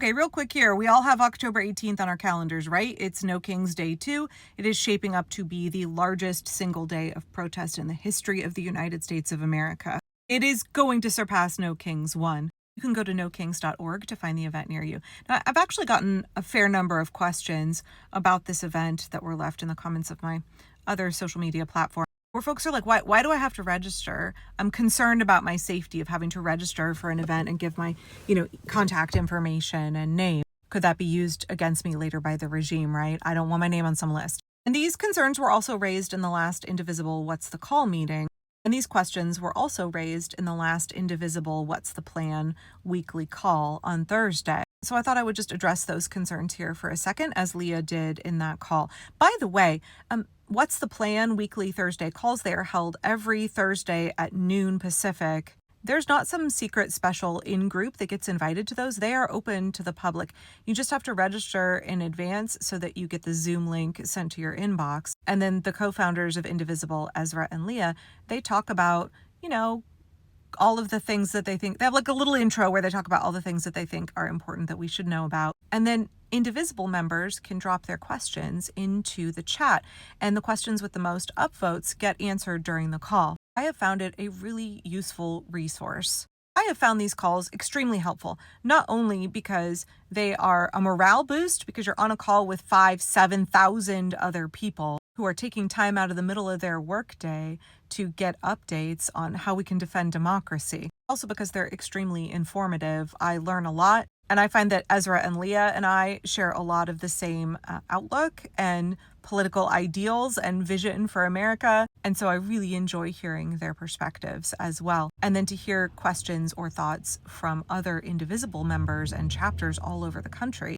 Okay, real quick here. We all have October 18th on our calendars, right? It's No Kings Day 2. It is shaping up to be the largest single day of protest in the history of the United States of America. It is going to surpass No Kings 1. You can go to nokings.org to find the event near you. Now, I've actually gotten a fair number of questions about this event that were left in the comments of my other social media platforms, where folks are like, why do I have to register? I'm concerned about my safety of having to register for an event and give my, contact information and name. Could that be used against me later by the regime, right? I don't want my name on some list. And these concerns were also raised in the last Indivisible What's the Call meeting. And these questions were also raised in the last Indivisible What's the Plan weekly call on Thursday. So I thought I would just address those concerns here for a second, as Leah did in that call. By the way, What's the Plan weekly Thursday calls, they are held every Thursday at noon Pacific. There's not some secret special in-group that gets invited to those. They are open to the public. You just have to register in advance so that you get the Zoom link sent to your inbox. And then the co-founders of Indivisible, Ezra and Leah, they talk about, all of the things that they think. They have like a little intro where they talk about all the things that they think are important that we should know about. And then Indivisible members can drop their questions into the chat, and the questions with the most upvotes get answered during the call. I have found it a really useful resource. I have found these calls extremely helpful, not only because they are a morale boost, because you're on a call with 7,000 other people who are taking time out of the middle of their workday to get updates on how we can defend democracy. Also because they're extremely informative. I learn a lot, and I find that Ezra and Leah and I share a lot of the same outlook and political ideals and vision for America. And so I really enjoy hearing their perspectives as well. And then to hear questions or thoughts from other Indivisible members and chapters all over the country.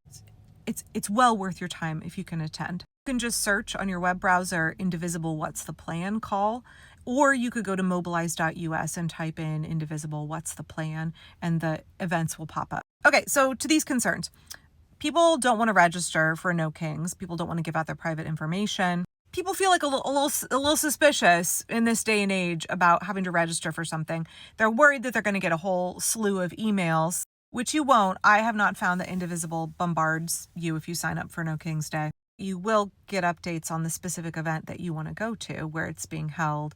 It's well worth your time if you can attend. You can just search on your web browser Indivisible What's the Plan call, or you could go to mobilize.us and type in Indivisible What's the Plan, and the events will pop up. Okay, so to these concerns. People don't want to register for No Kings. People don't want to give out their private information. People feel like a little suspicious in this day and age about having to register for something. They're worried that they're going to get a whole slew of emails, which you won't. I have not found that Indivisible bombards you if you sign up for No Kings Day. You will get updates on the specific event that you want to go to, where it's being held,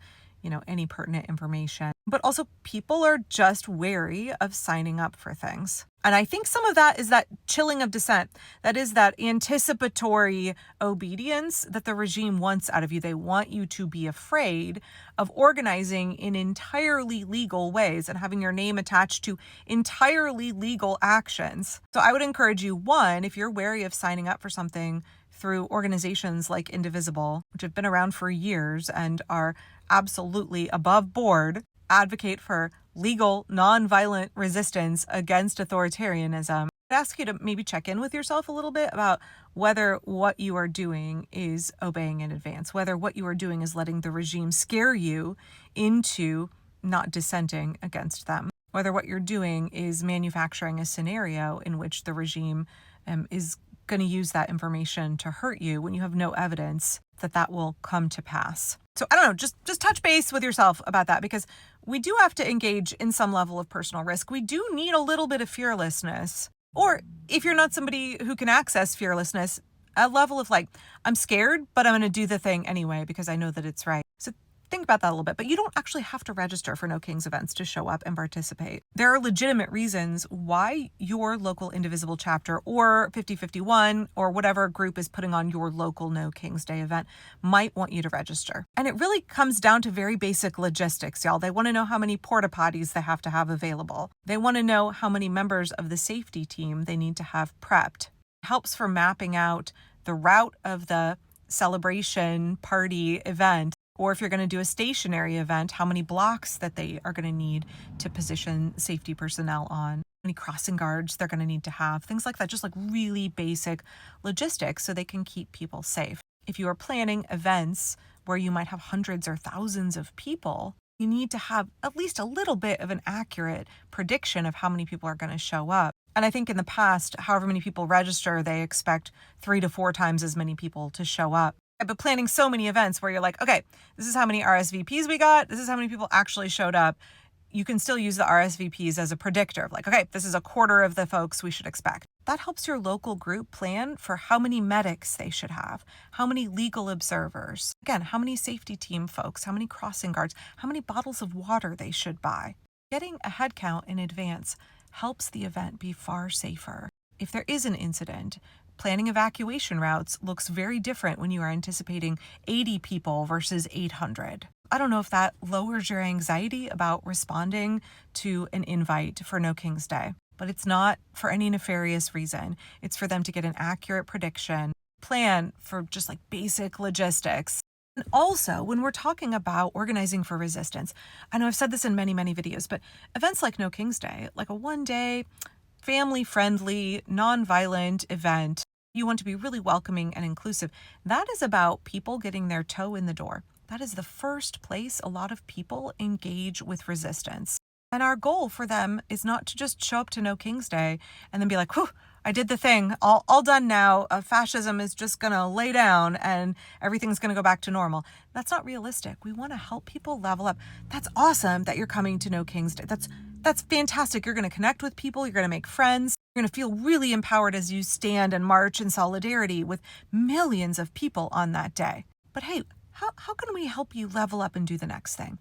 any pertinent information. But also people are just wary of signing up for things. And I think some of that is that chilling of dissent. That is that anticipatory obedience that the regime wants out of you. They want you to be afraid of organizing in entirely legal ways and having your name attached to entirely legal actions. So I would encourage you, one, if you're wary of signing up for something through organizations like Indivisible, which have been around for years and are absolutely above board, advocate for legal, nonviolent resistance against authoritarianism. I'd ask you to maybe check in with yourself a little bit about whether what you are doing is obeying in advance, whether what you are doing is letting the regime scare you into not dissenting against them, whether what you're doing is manufacturing a scenario in which the regime is going to use that information to hurt you when you have no evidence that will come to pass. So I don't know, just touch base with yourself about that, because we do have to engage in some level of personal risk. We do need a little bit of fearlessness. Or if you're not somebody who can access fearlessness, a level of I'm scared, but I'm going to do the thing anyway because I know that it's right. So think about that a little bit, but you don't actually have to register for No Kings events to show up and participate. There are legitimate reasons why your local Indivisible chapter or 5051 or whatever group is putting on your local No Kings Day event might want you to register. And it really comes down to very basic logistics, y'all. They want to know how many porta potties they have to have available. They want to know how many members of the safety team they need to have prepped. It helps for mapping out the route of the celebration party event. Or if you're going to do a stationary event, how many blocks that they are going to need to position safety personnel on, how many crossing guards they're going to need to have, things like that, just really basic logistics so they can keep people safe. If you are planning events where you might have hundreds or thousands of people, you need to have at least a little bit of an accurate prediction of how many people are going to show up. And I think in the past, however many people register, they expect 3 to 4 times as many people to show up. But planning so many events where you're like, okay, this is how many RSVPs we got. This is how many people actually showed up. you can still use the RSVPs as a predictor of like, okay, this is a quarter of the folks we should expect. That helps your local group plan for how many medics they should have, how many legal observers, again, how many safety team folks, how many crossing guards, how many bottles of water they should buy. Getting a head count in advance helps the event be far safer. If there is an incident, planning evacuation routes looks very different when you are anticipating 80 people versus 800. I don't know if that lowers your anxiety about responding to an invite for No King's Day, but it's not for any nefarious reason. It's for them to get an accurate prediction, plan for just like basic logistics. And also, when we're talking about organizing for resistance, I know I've said this in many, many videos, but events like No King's Day, like a one-day, family-friendly, non-violent event, you want to be really welcoming and inclusive. That is about people getting their toe in the door. That is the first place a lot of people engage with resistance. And our goal for them is not to just show up to No King's Day and then be like, whew, I did the thing, all done now. Fascism is just going to lay down and everything's going to go back to normal. That's not realistic. We want to help people level up. That's awesome that you're coming to No King's Day. That's fantastic. You're going to connect with people. You're going to make friends. You're going to feel really empowered as you stand and march in solidarity with millions of people on that day. But hey, how can we help you level up and do the next thing?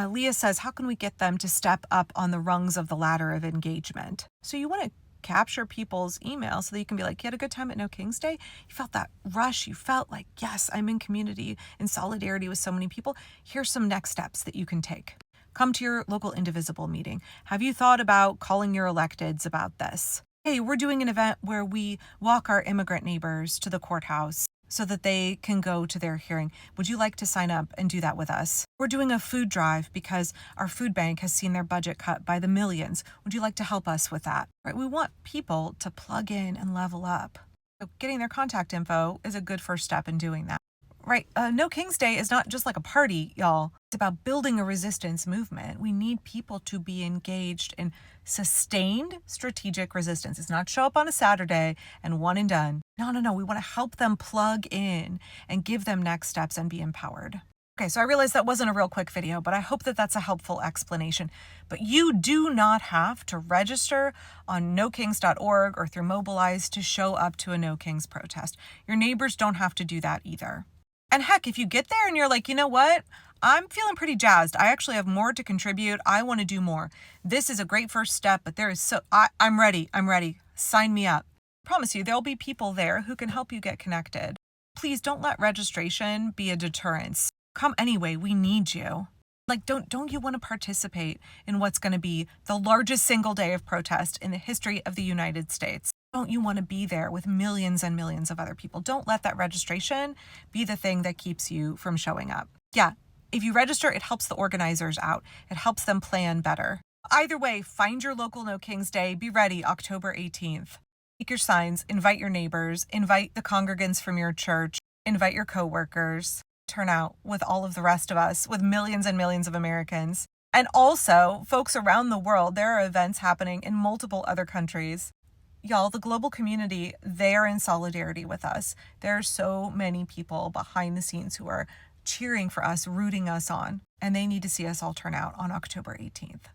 Leah says, how can we get them to step up on the rungs of the ladder of engagement? So you want to capture people's emails so that you can be like, you had a good time at No King's Day? You felt that rush. You felt like, yes, I'm in community, in solidarity with so many people. Here's some next steps that you can take. Come to your local Indivisible meeting. Have you thought about calling your electeds about this? Hey, we're doing an event where we walk our immigrant neighbors to the courthouse so that they can go to their hearing. Would you like to sign up and do that with us? We're doing a food drive because our food bank has seen their budget cut by the millions. Would you like to help us with that? Right? We want people to plug in and level up. So getting their contact info is a good first step in doing that. Right. No King's Day is not just like a party, y'all. It's about building a resistance movement. We need people to be engaged in sustained strategic resistance. It's not show up on a Saturday and one and done. No. We want to help them plug in and give them next steps and be empowered. Okay, so I realize that wasn't a real quick video, but I hope that that's a helpful explanation. But you do not have to register on nokings.org or through Mobilize to show up to a No Kings protest. Your neighbors don't have to do that either. And heck, if you get there and you're like, you know what? I'm feeling pretty jazzed. I actually have more to contribute. I want to do more. This is a great first step, but I'm ready. Sign me up. I promise you, there'll be people there who can help you get connected. Please don't let registration be a deterrence. Come anyway. We need you. Like, don't you want to participate in what's going to be the largest single day of protest in the history of the United States? Don't you want to be there with millions and millions of other people? Don't let that registration be the thing that keeps you from showing up. Yeah, if you register, it helps the organizers out. It helps them plan better. Either way, find your local No King's Day. Be ready October 18th. Take your signs, invite your neighbors, invite the congregants from your church, invite your coworkers. Turn out with all of the rest of us, with millions and millions of Americans. And also, folks around the world, there are events happening in multiple other countries. Y'all, the global community, they're in solidarity with us. There are so many people behind the scenes who are cheering for us, rooting us on, and they need to see us all turn out on October 18th.